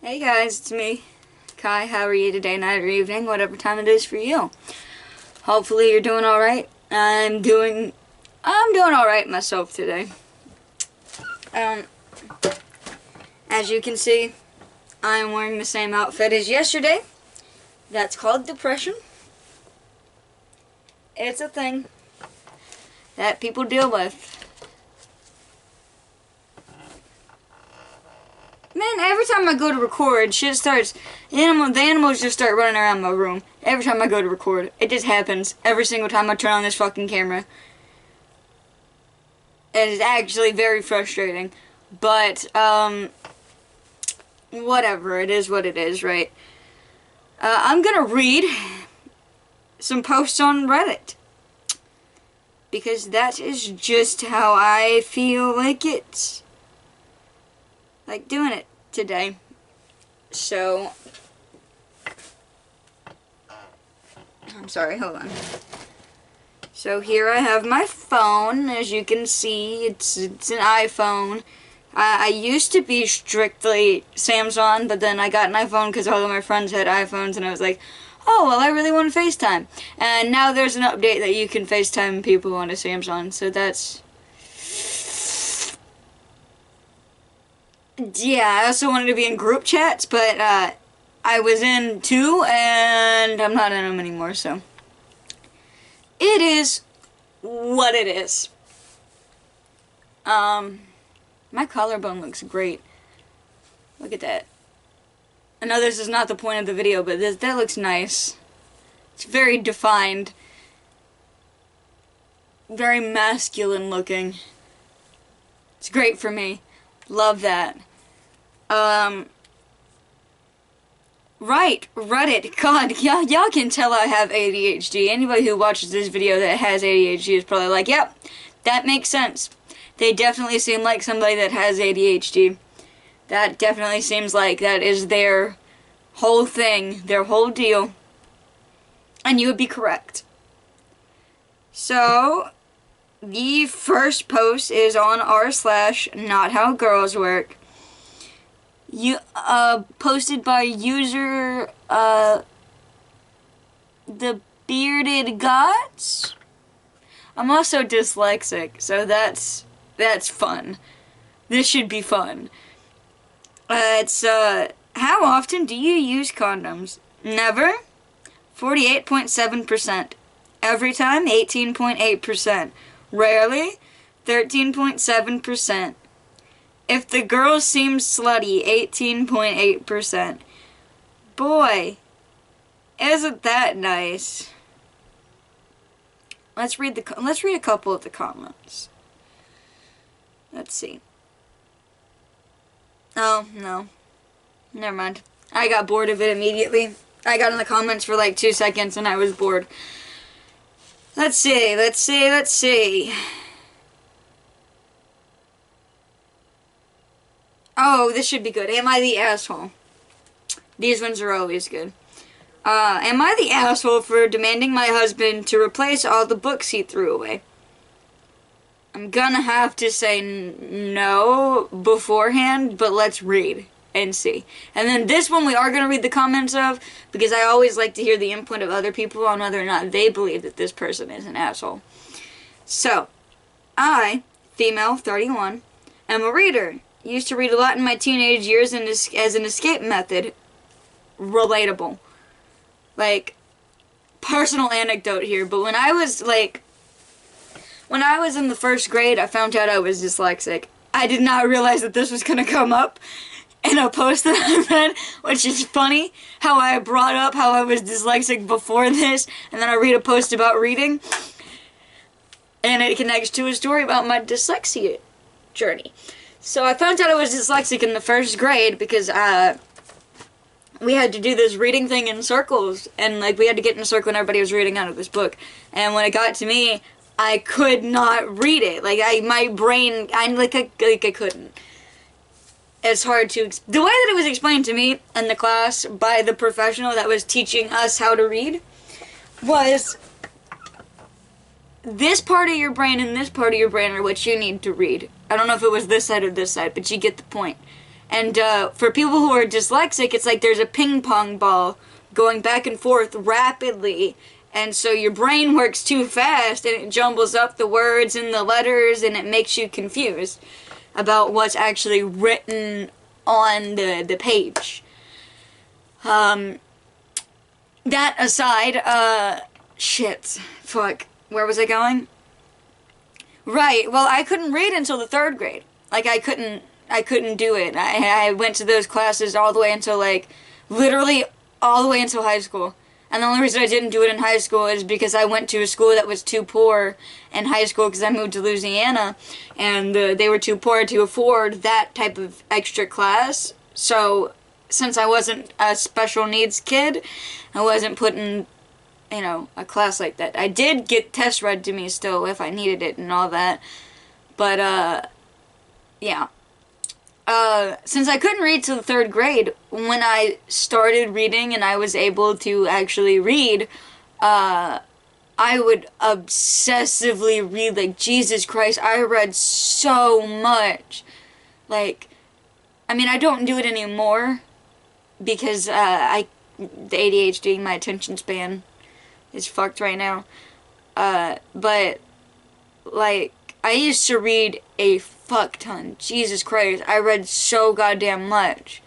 Hey guys, it's me, Kai. How are you today, night or evening, whatever time it is for you? Hopefully you're doing alright. I'm doing alright myself today. As you can see, I'm wearing the same outfit as yesterday. That's called depression. It's a thing that people deal with. Man, every time I go to record, shit starts, the animals just start running around my room. Every time I go to record. It just happens every single time I turn on this fucking camera. It is actually very frustrating. But, whatever, it is what it is, right? I'm gonna read some posts on Reddit. Because that is just how I feel like doing it today. So, I'm sorry, hold on. So here I have my phone. As you can see, it's an iPhone. I used to be strictly Samsung, but then I got an iPhone because all of my friends had iPhones, and I was like, oh, well, I really want to FaceTime. And now there's an update that you can FaceTime people on a Samsung, so that's... Yeah, I also wanted to be in group chats, but I was in two, and I'm not in them anymore, so. It is what it is. My collarbone looks great. Look at that. I know this is not the point of the video, but that looks nice. It's very defined. Very masculine looking. It's great for me. Love that. Right, Reddit. God, y'all can tell I have ADHD. Anybody who watches this video that has ADHD is probably like, yep, that makes sense. They definitely seem like somebody that has ADHD. That definitely seems like that is their whole thing, their whole deal. And you would be correct. So, the first post is on r/nothowgirlswork. Posted by user, the Bearded Gods? I'm also dyslexic, so that's fun. This should be fun. It's, how often do you use condoms? Never? 48.7%. Every time? 18.8%. Rarely? 13.7%. If the girl seems slutty, 18.8%. Boy, isn't that nice? Let's read a couple of the comments. Let's see. Oh, no. Never mind. I got bored of it immediately. I got in the comments for like 2 seconds and I was bored. Let's see. Oh, this should be good. Am I the asshole? These ones are always good. Am I the asshole for demanding my husband to replace all the books he threw away? I'm gonna have to say no beforehand, but let's read and see. And then this one we are gonna read the comments of, because I always like to hear the input of other people on whether or not they believe that this person is an asshole. So, I, female, 31, am a reader. Used to read a lot in my teenage years as an escape method. Relatable. Like, personal anecdote here, but when I was in the first grade, I found out I was dyslexic. I did not realize that this was gonna come up in a post that I read, which is funny, how I brought up how I was dyslexic before this, and then I read a post about reading, and it connects to a story about my dyslexia journey. So I found out I was dyslexic in the first grade because we had to do this reading thing in circles, and like we had to get in a circle and everybody was reading out of this book. And when it got to me, I could not read it. Like my brain, I couldn't. It's hard to, the way that it was explained to me in the class by the professional that was teaching us how to read was this part of your brain and this part of your brain are what you need to read. I don't know if it was this side or this side, but you get the point. And for people who are dyslexic, it's like there's a ping pong ball going back and forth rapidly. And so your brain works too fast and it jumbles up the words and the letters and it makes you confused about what's actually written on the page. That aside, shit. Fuck. Where was I going? Right, well, I couldn't read until the 3rd grade. Like, I couldn't do it. I went to those classes all the way until, like, literally all the way until high school. And the only reason I didn't do it in high school is because I went to a school that was too poor in high school because I moved to Louisiana, and they were too poor to afford that type of extra class. So, since I wasn't a special needs kid, I wasn't put in, you know, a class like that. I did get tests read to me still if I needed it and all that. But, yeah. Since I couldn't read till the 3rd grade, when I started reading and I was able to actually read, I would obsessively read, like, Jesus Christ, I read so much. Like, I mean, I don't do it anymore, because, the ADHD, my attention span is fucked right now. But, like, I used to read a fuck ton. Jesus Christ, I read so goddamn much.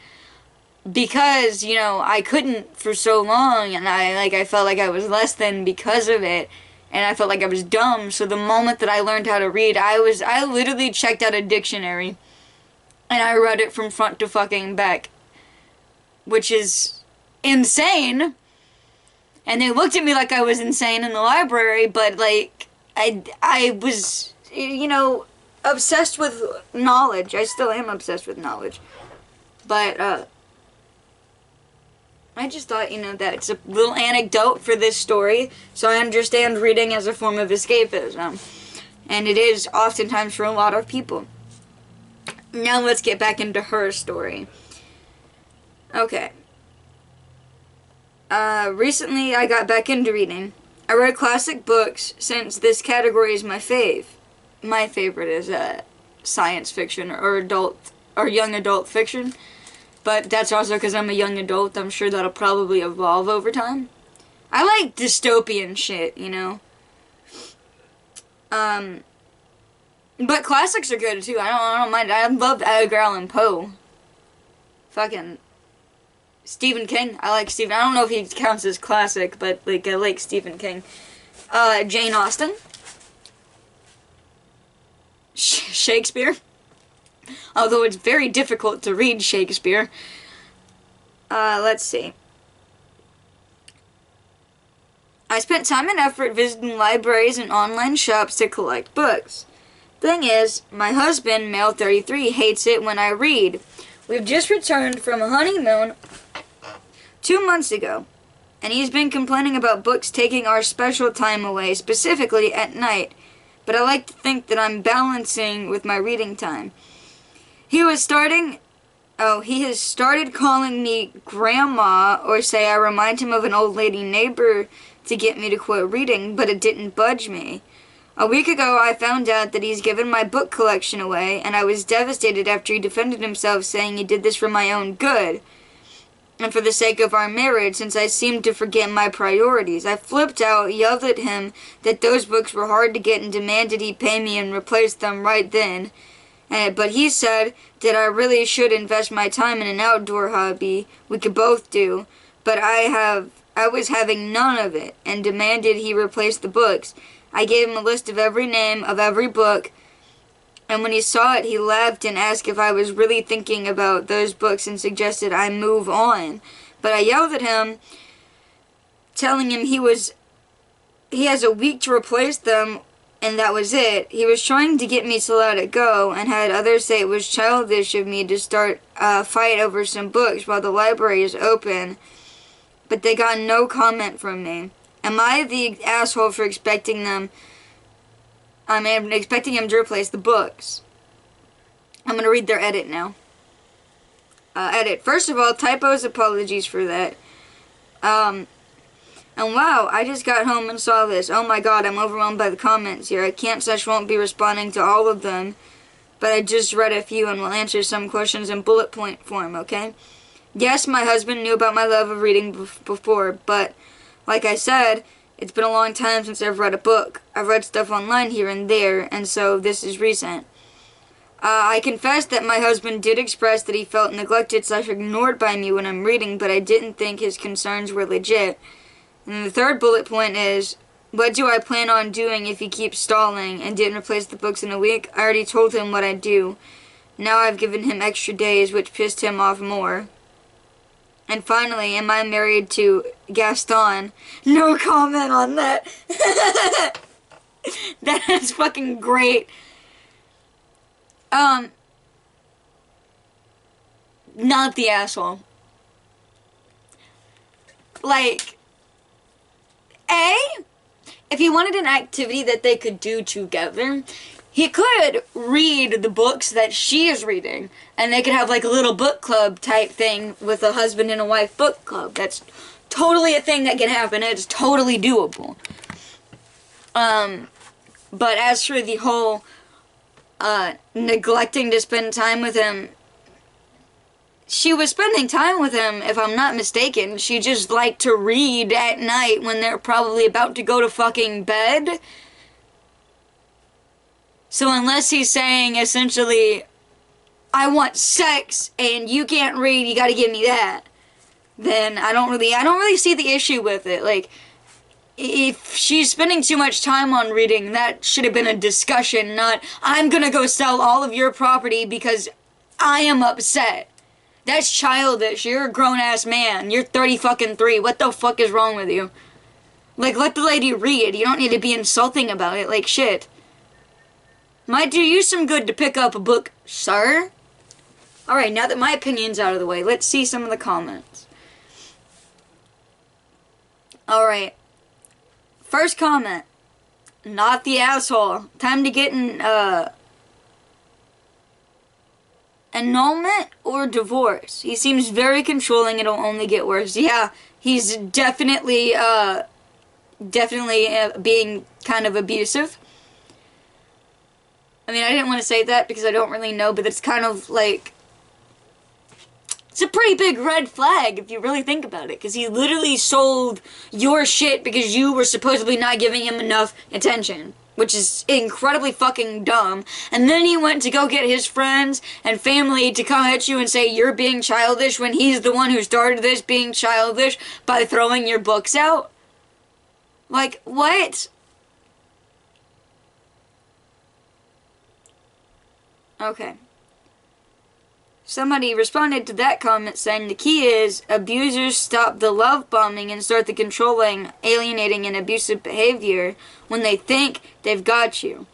Because, you know, I couldn't for so long, and I felt like I was less than because of it, and I felt like I was dumb, so the moment that I learned how to read, I literally checked out a dictionary, and I read it from front to fucking back, which is insane. And they looked at me like I was insane in the library, but, like, I was, you know, obsessed with knowledge. I still am obsessed with knowledge. But, I just thought, you know, that's a little anecdote for this story, so I understand reading as a form of escapism. And it is oftentimes for a lot of people. Now let's get back into her story. Okay. Recently I got back into reading. I read classic books since this category is my fave. My favorite is science fiction or young adult fiction. But that's also because I'm a young adult. I'm sure that'll probably evolve over time. I like dystopian shit, you know. But classics are good too. I don't mind. I love Edgar Allan Poe. Fucking Stephen King. I like Stephen. I don't know if he counts as classic, but like I like Stephen King. Jane Austen. Shakespeare. Although it's very difficult to read Shakespeare. Let's see. I spent time and effort visiting libraries and online shops to collect books. Thing is, my husband, male 33, hates it when I read. We've just returned from a honeymoon 2 months ago, and he's been complaining about books taking our special time away, specifically at night. But I like to think that I'm balancing with my reading time. He has started calling me grandma, or say I remind him of an old lady neighbor to get me to quit reading, but it didn't budge me. A week ago, I found out that he's given my book collection away, and I was devastated after he defended himself, saying he did this for my own good and for the sake of our marriage, since I seemed to forget my priorities. I flipped out, yelled at him that those books were hard to get, and demanded he pay me and replace them right then. But he said that I really should invest my time in an outdoor hobby we could both do, but I was having none of it, and demanded he replace the books. I gave him a list of every name of every book, and when he saw it, he laughed and asked if I was really thinking about those books and suggested I move on. But I yelled at him, telling him he has a week to replace them, and that was it. He was trying to get me to let it go, and had others say it was childish of me to start a fight over some books while the library is open, but they got no comment from me. Am I the asshole for expecting him to replace the books? I'm going to read their edit now. Edit. First of all, typos, apologies for that. And wow, I just got home and saw this. Oh my god, I'm overwhelmed by the comments here. I can't/won't be responding to all of them. but I just read a few and will answer some questions in bullet point form, okay? Yes, my husband knew about my love of reading before, but like I said, it's been a long time since I've read a book. I've read stuff online here and there, and so this is recent. I confess that my husband did express that he felt neglected/ignored by me when I'm reading, but I didn't think his concerns were legit. And the third bullet point is, what do I plan on doing if he keeps stalling and didn't replace the books in a week? I already told him what I'd do. Now I've given him extra days, which pissed him off more. And finally, am I married to Gaston? No comment on that. That is fucking great. Not the asshole. Like, if he wanted an activity that they could do together, he could read the books that she is reading, and they could have like a little book club type thing with a husband and a wife book club. That's totally a thing that can happen. It's totally doable. But as for the whole neglecting to spend time with him, she was spending time with him, if I'm not mistaken. She just liked to read at night when they're probably about to go to fucking bed. So unless he's saying, essentially, I want sex and you can't read, you gotta give me that, then I don't really see the issue with it. Like, if she's spending too much time on reading, that should have been a discussion, not, I'm gonna go sell all of your property because I am upset. That's childish. You're a grown-ass man. You're 30-fucking-3. What the fuck is wrong with you? Like, let the lady read. You don't need to be insulting about it. Like, shit. Might do you some good to pick up a book, sir. Alright, now that my opinion's out of the way, let's see some of the comments. Alright. First comment. Not the asshole. Time to get in, annulment or divorce. He seems very controlling. It'll only get worse. Yeah, he's definitely being kind of abusive. I mean, I didn't want to say that because I don't really know, but it's kind of like, it's a pretty big red flag if you really think about it, because he literally sold your shit because you were supposedly not giving him enough attention, which is incredibly fucking dumb. And then he went to go get his friends and family to come at you and say you're being childish when he's the one who started this being childish by throwing your books out. Like, what? Okay. Somebody responded to that comment saying the key is abusers stop the love bombing and start the controlling, alienating, and abusive behavior when they think they've got you.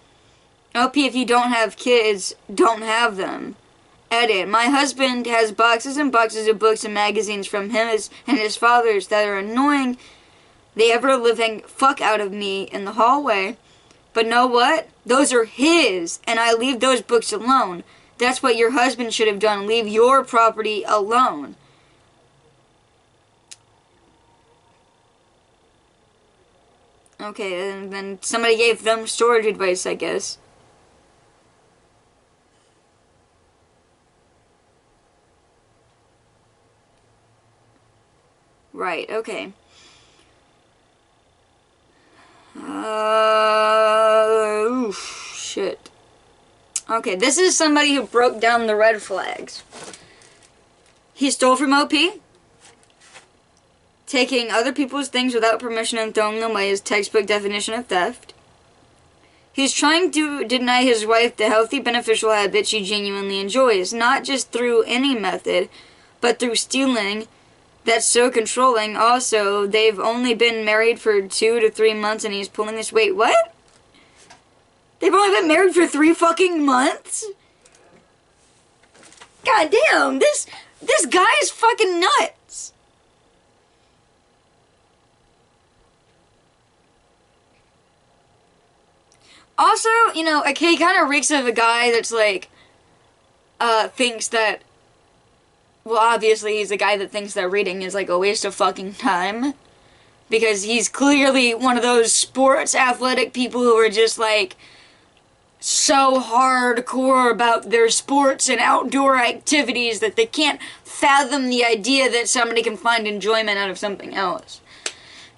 OP, if you don't have kids, don't have them. Edit. My husband has boxes and boxes of books and magazines from him and his father's that are annoying the ever-living fuck out of me in the hallway. But know what? Those are his, and I leave those books alone. That's what your husband should have done. Leave your property alone. Okay, and then somebody gave them storage advice, I guess. Right, okay. Shit. Okay, this is somebody who broke down the red flags. He stole from OP. Taking other people's things without permission and throwing them away is textbook definition of theft. He's trying to deny his wife the healthy, beneficial habits she genuinely enjoys, not just through any method, but through stealing. That's so controlling. Also, they've only been married for 2 to 3 months and he's pulling this. Wait, what? They've only been married for 3 fucking months? God damn, this guy is fucking nuts. Also, you know, okay, he kind of reeks of a guy that's like, thinks that, well, obviously he's a guy that thinks that reading is like a waste of fucking time. Because he's clearly one of those sports athletic people who are just like, so hardcore about their sports and outdoor activities that they can't fathom the idea that somebody can find enjoyment out of something else.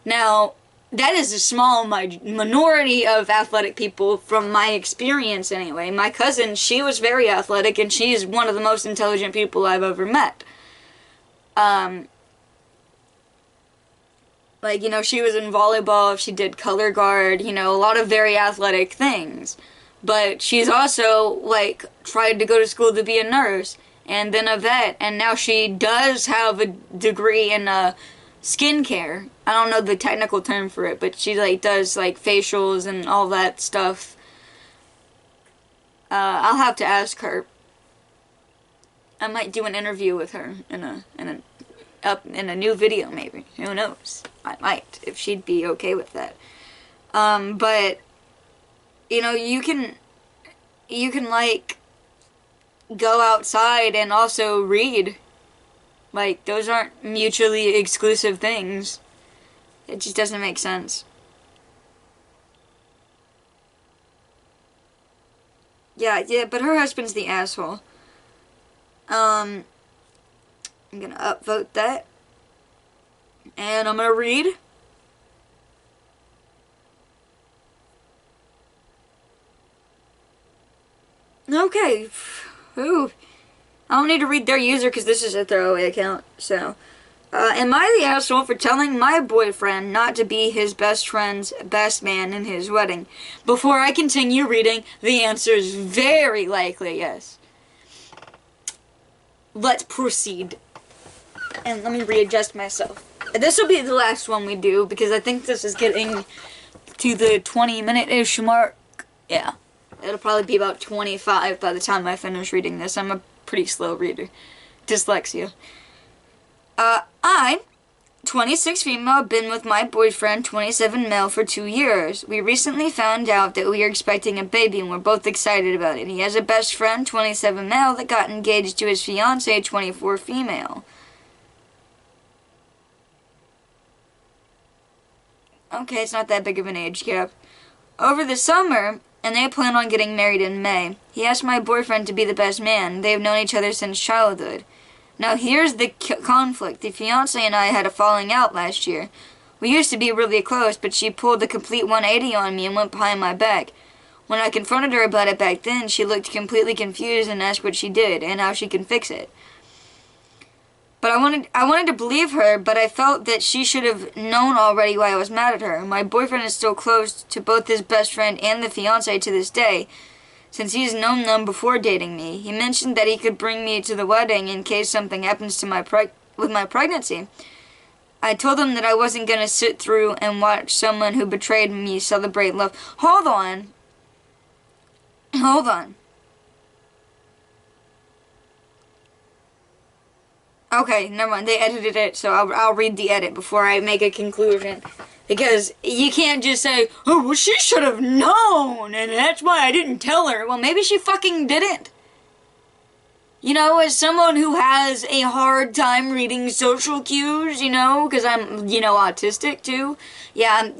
Now, that is a small minority of athletic people from my experience anyway. My cousin, she was very athletic and she's one of the most intelligent people I've ever met. Like, you know, she was in volleyball, she did color guard, you know, a lot of very athletic things. But she's also, like, tried to go to school to be a nurse, and then a vet, and now she does have a degree in, skincare. I don't know the technical term for it, but she, like, does, like, facials and all that stuff. I'll have to ask her. I might do an interview with her in a new video, maybe. Who knows? I might, if she'd be okay with that. But, you know, you can, like, go outside and also read. Like, those aren't mutually exclusive things. It just doesn't make sense. Yeah, but her husband's the asshole. I'm gonna upvote that. And I'm gonna read. Okay. Ooh. I don't need to read their user because this is a throwaway account. So, am I the asshole for telling my boyfriend not to be his best friend's best man in his wedding? Before I continue reading, the answer is very likely yes. Let's proceed. And let me readjust myself. This will be the last one we do because I think this is getting to the 20-minute-ish mark. Yeah. It'll probably be about 25 by the time I finish reading this. I'm a pretty slow reader. Dyslexia. I, 26 female, been with my boyfriend, 27 male, for 2 years. We recently found out that we are expecting a baby and we're both excited about it. He has a best friend, 27 male, that got engaged to his fiancée, 24 female. Okay, it's not that big of an age gap. Over the summer, and they plan on getting married in May. He asked my boyfriend to be the best man. They have known each other since childhood. Now here's the conflict. The fiancé and I had a falling out last year. We used to be really close, but she pulled a complete 180 on me and went behind my back. When I confronted her about it back then, she looked completely confused and asked what she did and how she can fix it. But I wanted to believe her, but I felt that she should have known already why I was mad at her. My boyfriend is still close to both his best friend and the fiancé to this day, since he's known them before dating me. He mentioned that he could bring me to the wedding in case something happens to with my pregnancy. I told him that I wasn't going to sit through and watch someone who betrayed me celebrate love. Hold on. Hold on. Okay, never mind. They edited it, so I'll read the edit before I make a conclusion. Because you can't just say, oh, well, she should have known, and that's why I didn't tell her. Well, maybe she fucking didn't. You know, as someone who has a hard time reading social cues, you know, because I'm, you know, autistic too. Yeah,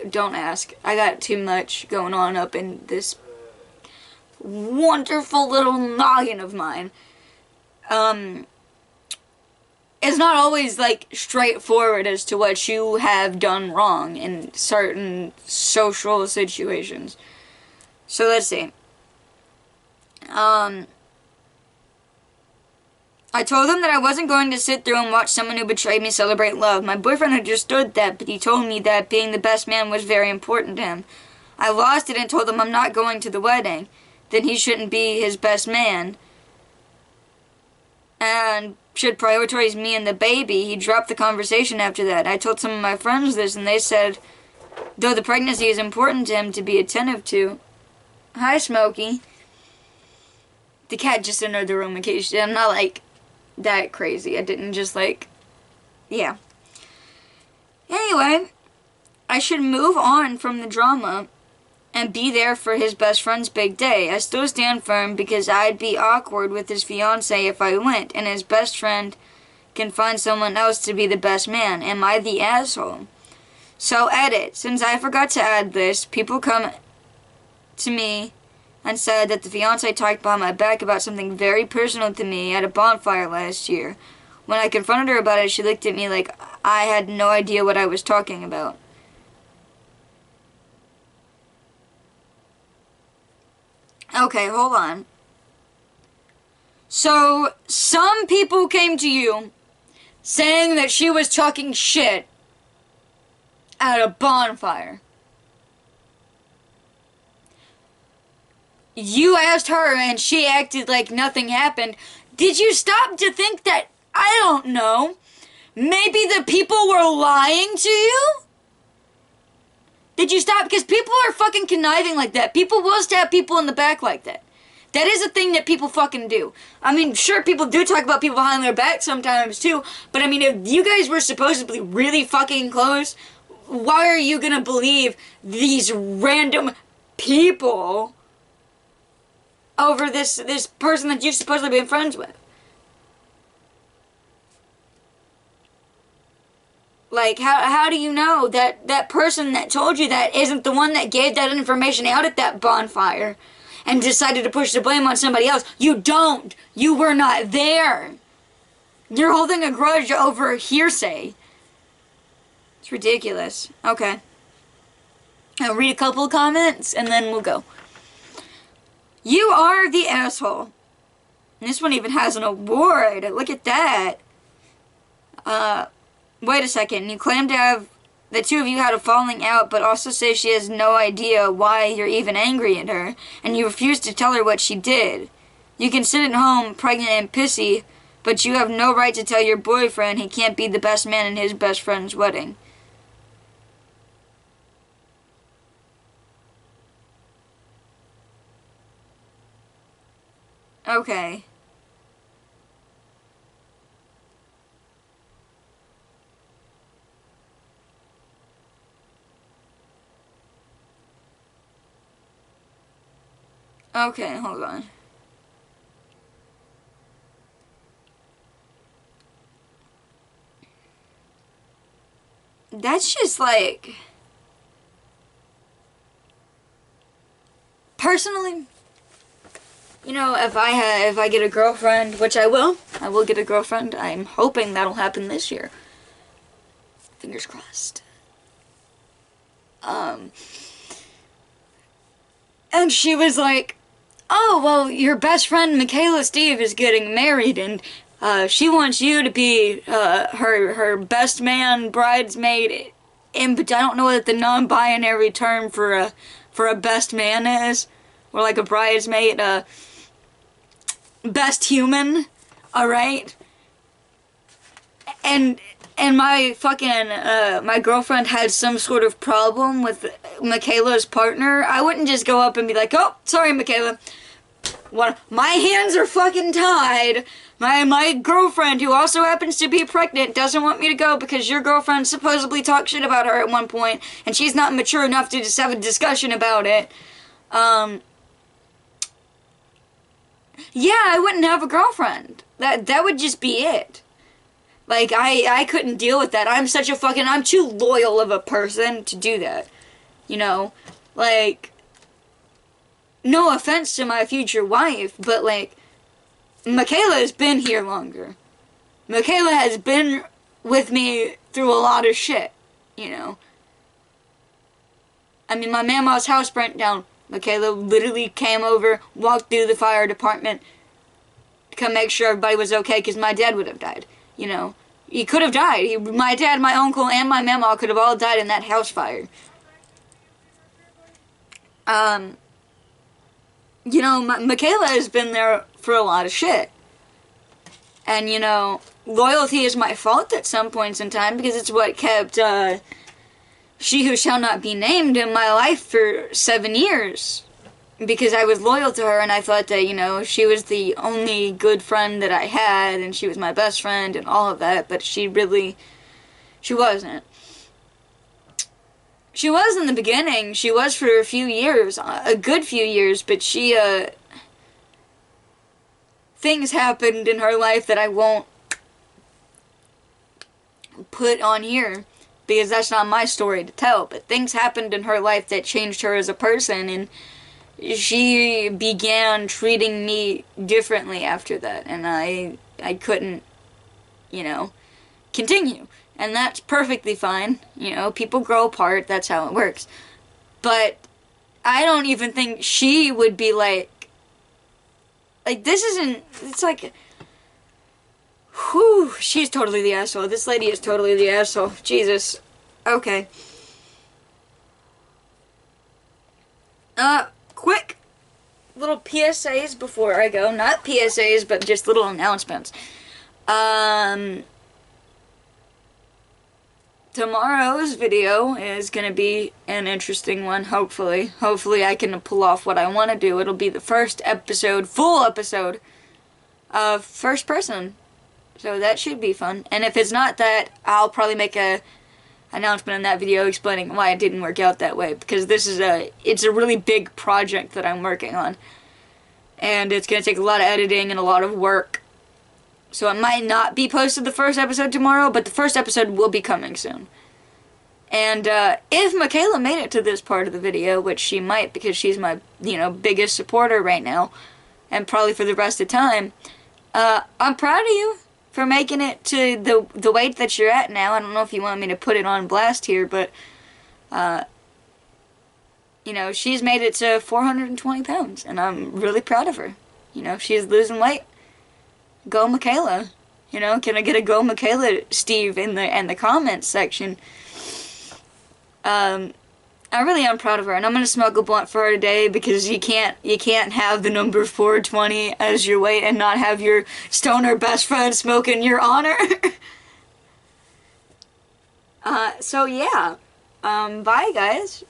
don't ask. I got too much going on up in this wonderful little noggin of mine. It's not always, like, straightforward as to what you have done wrong in certain social situations. So, let's see. I told him that I wasn't going to sit through and watch someone who betrayed me celebrate love. My boyfriend understood that, but he told me that being the best man was very important to him. I lost it and told him I'm not going to the wedding. Then he shouldn't be his best man. And should prioritize me and the baby. He dropped the conversation after that. I told some of my friends this, and they said, though the pregnancy is important to him to be attentive to. Hi, Smokey. The cat just entered the room in case I'm not, like, that crazy. I didn't just, like, yeah. Anyway, I should move on from the drama and be there for his best friend's big day. I still stand firm because I'd be awkward with his fiancée if I went, and his best friend can find someone else to be the best man. Am I the asshole? So edit. Since I forgot to add this, people come to me and said that the fiance talked behind my back about something very personal to me at a bonfire last year. When I confronted her about it, she looked at me like I had no idea what I was talking about. Okay, hold on. So, some people came to you saying that she was talking shit at a bonfire. You asked her and she acted like nothing happened. Did you stop to think that, I don't know, maybe the people were lying to you? Did you stop? Because people are fucking conniving like that. People will stab people in the back like that. That is a thing that people fucking do. I mean, sure, people do talk about people behind their back sometimes too, but I mean, if you guys were supposedly really fucking close, why are you gonna believe these random people over this person that you've supposedly been friends with? Like, how do you know that that person that told you that isn't the one that gave that information out at that bonfire and decided to push the blame on somebody else? You don't. You were not there. You're holding a grudge over hearsay. It's ridiculous. Okay. I'll read a couple of comments and then we'll go. You are the asshole. And this one even has an award. Look at that. Wait a second. You claim to have the two of you had a falling out, but also say she has no idea why you're even angry at her, and you refuse to tell her what she did. You can sit at home, pregnant and pissy, but you have no right to tell your boyfriend he can't be the best man in his best friend's wedding. Okay. Okay, hold on. That's just like... Personally, you know, if I get a girlfriend, which I will get a girlfriend. I'm hoping that'll happen this year. Fingers crossed. And she was like, oh, well, your best friend Michaela Steve is getting married, and she wants you to be her best man bridesmaid. And but I don't know what the non-binary term for a best man is, or like a bridesmaid, best human. All right. And my fucking, my girlfriend had some sort of problem with Michaela's partner. I wouldn't just go up and be like, oh, sorry, Michaela. My hands are fucking tied. My girlfriend, who also happens to be pregnant, doesn't want me to go because your girlfriend supposedly talked shit about her at one point, and she's not mature enough to just have a discussion about it. Yeah, I wouldn't have a girlfriend. That would just be it. Like, I couldn't deal with that. I'm too loyal of a person to do that. You know? Like, no offense to my future wife, but like, Michaela has been here longer. Michaela has been with me through a lot of shit, you know? I mean, my mama's house burnt down. Michaela literally came over, walked through the fire department to come make sure everybody was okay, because my dad would have died, you know? He could have died. My dad, my uncle, and my mama could have all died in that house fire. You know, Michaela has been there for a lot of shit. And, you know, loyalty is my fault at some points in time, because it's what kept, she who shall not be named in my life for 7 years. Because I was loyal to her, and I thought that, you know, she was the only good friend that I had, and she was my best friend and all of that, but she wasn't. She was in the beginning. She was for a few years, a good few years, but things happened in her life that I won't put on here, because that's not my story to tell, but things happened in her life that changed her as a person, and she began treating me differently after that, and I couldn't, you know, continue. And that's perfectly fine. You know, people grow apart, that's how it works. But I don't even think she would be like, this isn't, it's like, whew, she's totally the asshole. This lady is totally the asshole. Jesus. Okay. Quick little PSAs before I go. Not PSAs, but just little announcements. Tomorrow's video is gonna be an interesting one, hopefully. Hopefully I can pull off what I want to do. It'll be the first episode, full episode, of first person. So that should be fun. And if it's not that, I'll probably make a announcement in that video explaining why it didn't work out that way. Because this is it's a really big project that I'm working on. And it's gonna take a lot of editing and a lot of work. So it might not be posted the first episode tomorrow, but the first episode will be coming soon. And if Michaela made it to this part of the video, which she might because she's my, biggest supporter right now, and probably for the rest of the time, I'm proud of you for making it to the weight that you're at now. I don't know if you want me to put it on blast here, but, she's made it to 420 pounds, and I'm really proud of her. She's losing weight. Go Michaela. Can I get a go Michaela, Steve, in the comments section? I really am proud of her, and I'm gonna smoke a blunt for her today because you can't have the number 420 as your weight and not have your stoner best friend smoke in your honor. So yeah, bye guys.